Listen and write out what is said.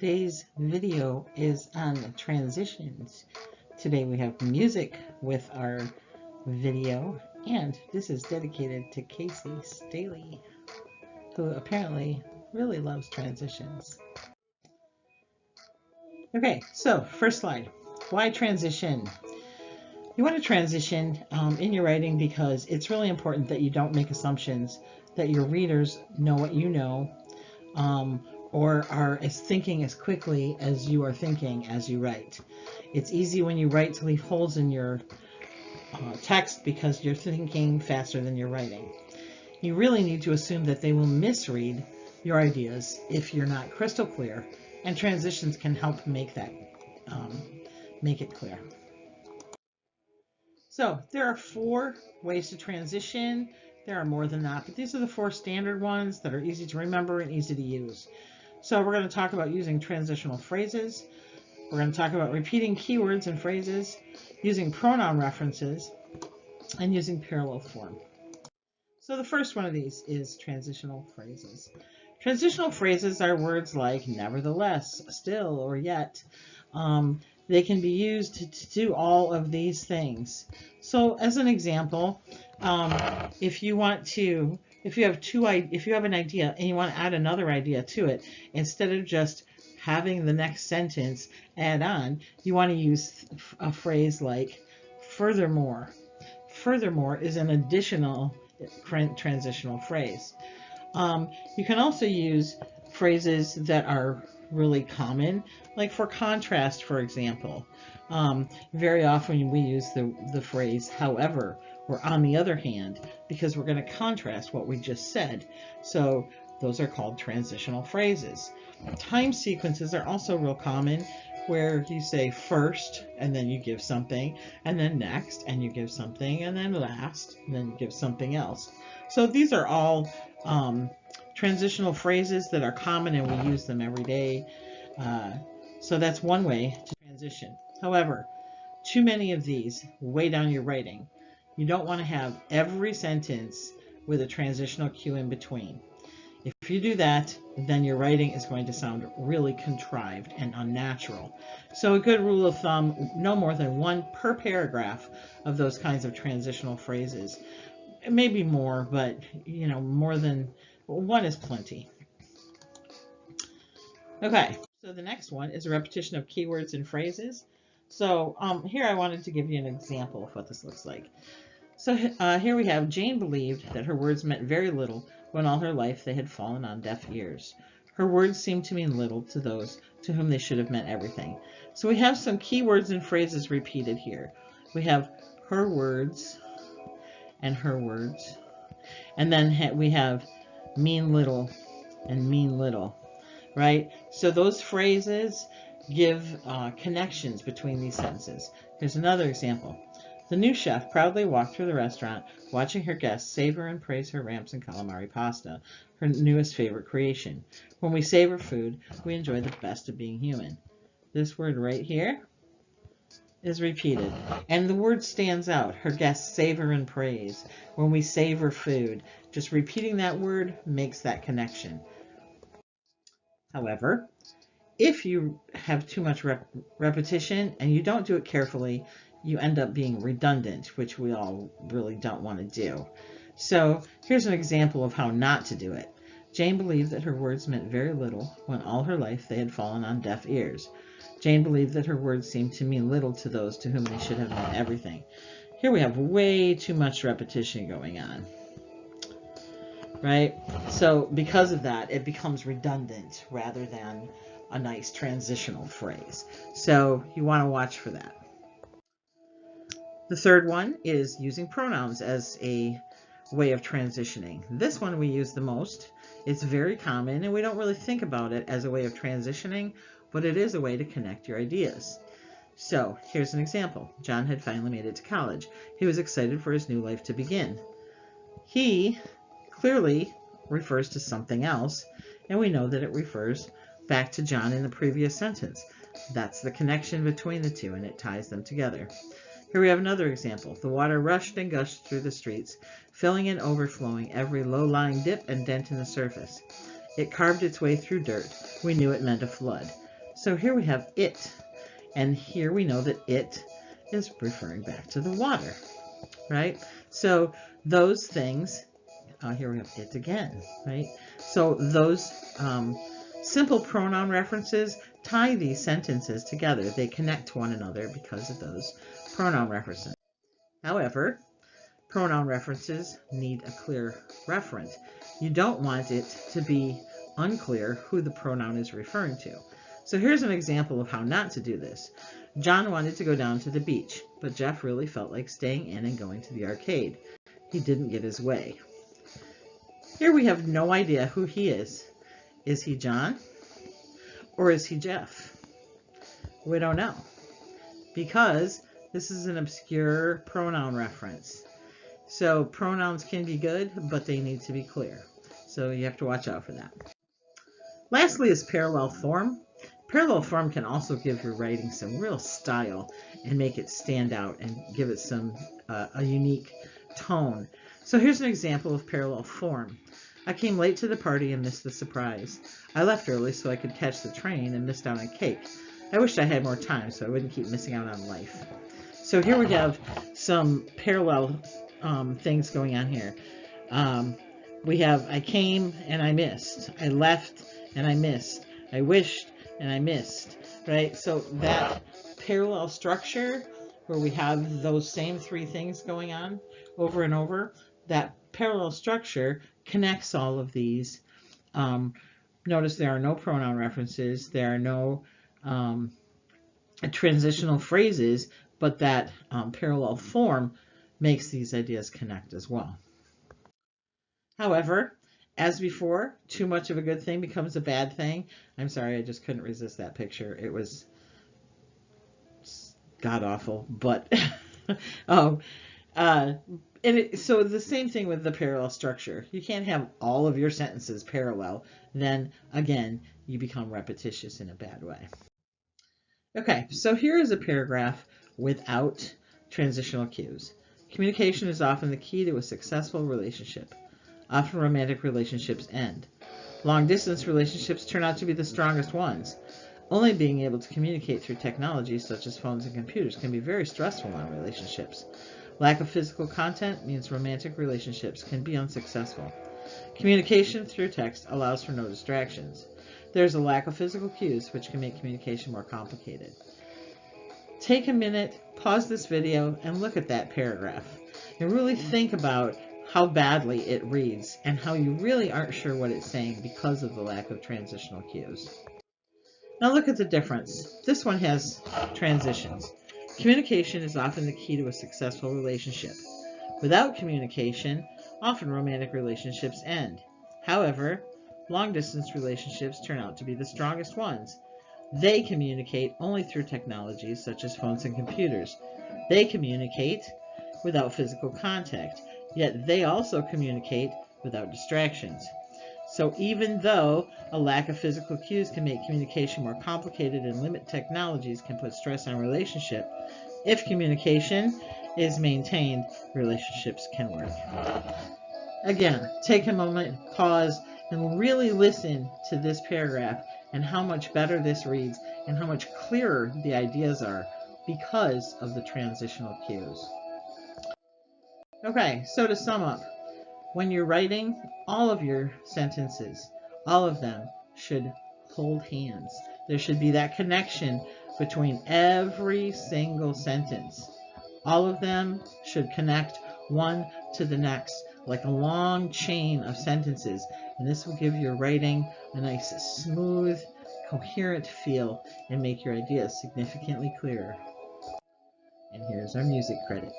Today's video is on transitions. Today we have music with our video, and this is dedicated to Casey Staley, who apparently really loves transitions. Okay, so first slide. Why transition? You want to transition in your writing because it's really important that you don't make assumptions that your readers know what you know, or are thinking as quickly as you are thinking as you write. It's easy when you write to leave holes in your text because you're thinking faster than you're writing. You really need to assume that they will misread your ideas if you're not crystal clear, and transitions can help make that make it clear. So there are 4 ways to transition. There are more than that, but these are the 4 standard ones that are easy to remember and easy to use. So we're going to talk about using transitional phrases. We're going to talk about repeating keywords and phrases, using pronoun references, and using parallel form. So the first one of these is transitional phrases. Transitional phrases are words like nevertheless, still, or yet. They can be used to do all of these things. So as an example, if you have an idea and you want to add another idea to it, instead of just having the next sentence add on, you want to use a phrase like furthermore. Furthermore is an additional transitional phrase. You can also use phrases that are really common, like for contrast, for example. Very often we use the phrase however or on the other hand, because we're going to contrast what we just said. So those are called transitional phrases. Time sequences are also real common, where you say first and then you give something, and then next and you give something, and then last and then you give something else. So these are all transitional phrases that are common and we use them every day. So that's one way to transition. However, too many of these weigh down your writing. You don't want to have every sentence with a transitional cue in between. If you do that, then your writing is going to sound really contrived and unnatural. So a good rule of thumb, no more than 1 per paragraph of those kinds of transitional phrases. Maybe more, but more than 1 is plenty. Okay, so the next one is a repetition of keywords and phrases. So here I wanted to give you an example of what this looks like. So here we have, Jane believed that her words meant very little when all her life they had fallen on deaf ears. Her words seemed to mean little to those to whom they should have meant everything. So we have some keywords and phrases repeated here. We have her words and her words. And then we have mean little and mean little, right? So those phrases give connections between these sentences. Here's another example. The new chef proudly walked through the restaurant, watching her guests savor and praise her ramps and calamari pasta, her newest favorite creation. When we savor food, we enjoy the best of being human. This word right here is repeated, and the word stands out. Her guests savor and praise. When we savor food, just repeating that word makes that connection. However, if you have too much repetition and you don't do it carefully, you end up being redundant, which we all really don't want to do. So here's an example of how not to do it. Jane believed that her words meant very little when all her life they had fallen on deaf ears. Jane believed that her words seemed to mean little to those to whom they should have meant everything. Here we have way too much repetition going on, right? So because of that, it becomes redundant rather than a nice transitional phrase. So you want to watch for that. The third one is using pronouns as a way of transitioning. This one we use the most. It's very common and we don't really think about it as a way of transitioning, but it is a way to connect your ideas. So here's an example. John had finally made it to college. He was excited for his new life to begin. He clearly refers to something else, and we know that it refers back to John in the previous sentence. That's the connection between the two, and it ties them together. Here we have another example. The water rushed and gushed through the streets, filling and overflowing every low-lying dip and dent in the surface. It carved its way through dirt. We knew it meant a flood. So here we have it, and here we know that it is referring back to the water, right? So those things, here we have it again, right? So those simple pronoun references tie these sentences together. They connect to one another because of those pronoun references. However, pronoun references need a clear referent. You don't want it to be unclear who the pronoun is referring to. So here's an example of how not to do this. John wanted to go down to the beach, but Jeff really felt like staying in and going to the arcade. He didn't get his way. Here we have no idea who he is. Is he John or is he Jeff? We don't know because this is an obscure pronoun reference. So pronouns can be good, but they need to be clear. So you have to watch out for that. Lastly is parallel form. Parallel form can also give your writing some real style and make it stand out and give it some a unique tone. So here's an example of parallel form. I came late to the party and missed the surprise. I left early so I could catch the train and missed out on cake. I wished I had more time so I wouldn't keep missing out on life. So here we have some parallel things going on here. We have I came and I missed. I left and I missed. I wished and I missed, right? So that parallel structure where we have those same three things going on over and over, that parallel structure connects all of these. Notice there are no pronoun references. There are no transitional phrases, but that parallel form makes these ideas connect as well. However, as before, too much of a good thing becomes a bad thing. I'm sorry, I just couldn't resist that picture. It was god-awful, but so the same thing with the parallel structure. You can't have all of your sentences parallel. Then, again, you become repetitious in a bad way. Okay, so here is a paragraph without transitional cues. Communication is often the key to a successful relationship. Often romantic relationships end. Long-distance relationships turn out to be the strongest ones. Only being able to communicate through technology such as phones and computers can be very stressful on relationships. Lack of physical contact means romantic relationships can be unsuccessful. Communication through text allows for no distractions. There's a lack of physical cues which can make communication more complicated. Take a minute, pause this video, and look at that paragraph. And really think about how badly it reads and how you really aren't sure what it's saying because of the lack of transitional cues. Now look at the difference. This one has transitions. Communication is often the key to a successful relationship. Without communication, often romantic relationships end. However, long-distance relationships turn out to be the strongest ones. They communicate only through technologies such as phones and computers. They communicate without physical contact, yet they also communicate without distractions. So even though a lack of physical cues can make communication more complicated and limit technologies can put stress on a relationship, if communication is maintained, relationships can work. Again, take a moment, pause, and really listen to this paragraph and how much better this reads and how much clearer the ideas are because of the transitional cues. Okay, so to sum up, when you're writing, all of your sentences, all of them should hold hands. There should be that connection between every single sentence. All of them should connect one to the next, like a long chain of sentences. And this will give your writing a nice, smooth, coherent feel and make your ideas significantly clearer. And here's our music credit.